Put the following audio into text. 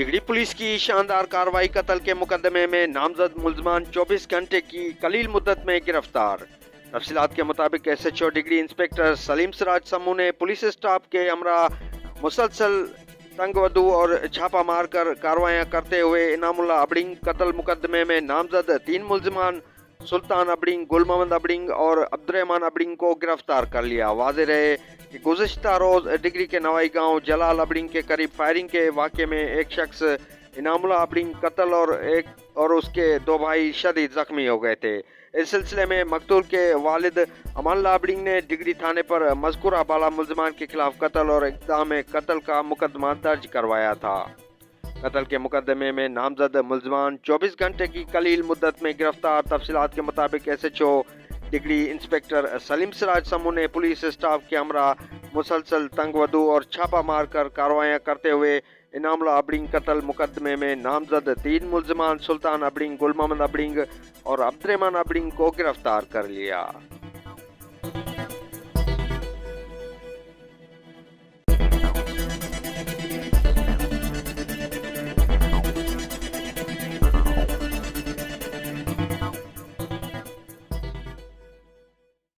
डिगरी police की शानदार कार्रवाई। कत्ल के मुकदमे में नामजद मुल्जमान 24 घंटे की कलील मुद्दत में गिरफ्तार। तफसीलात के मुताबिक SHO डिगरी इंस्पेक्टर सलीम सिराज समू ने पुलिस स्टाफ के हमरा मुसलसल तंगवदू और छापा मारकर कार्रवाइयां करते हुए इनामुल्ला अबड़िंग कत्ल मुकदमे में नामजद 3 मुल्जमान सुल्तान अबड़िंग, गुल मोहम्मद अबड़िंग और अब्दुर्रहमान अबड़िंग को गिरफ्तार कर लिया। वाज़ेह रहे कि गुज़िश्ता रोज डिगरी के नवाई गांव जलाल अबड़िंग के करीब फायरिंग के वाक़े में एक शख्स इनामुल्ला अबड़िंग कत्ल और उसके 2 भाई शदीद जख्मी हो गए थे। इस सिलसिले में मकतूल के वालिद अमानुल्लाह अबड़िंग ने डिगरी थाने पर मज़कूरा बाला मुल्जमान के खिलाफ कत्ल और इक़दाम कत्ल का मुकदमा दर्ज करवाया था। कत्ल के मुकदमे में नामजद मुल्जमान 24 घंटे की कलील मुद्दत में गिरफ्तार। तफसीलात के मुताबिक SHO डिगरी इंस्पेक्टर सलीम सिराज समू ने पुलिस स्टाफ के हमरा मुसलसल तंगवदू और छापा मारकर कार्रवाइयां करते हुए इनामुल्ला अबड़िंग कत्ल मुकदमे में नामजद 3 मुल्जमान सुल्तान अबड़िंग, गुल मोहम्मद अबड़िंग और अब्दुर्रहमान अबड़िंग को गिरफ्तार कर लिया।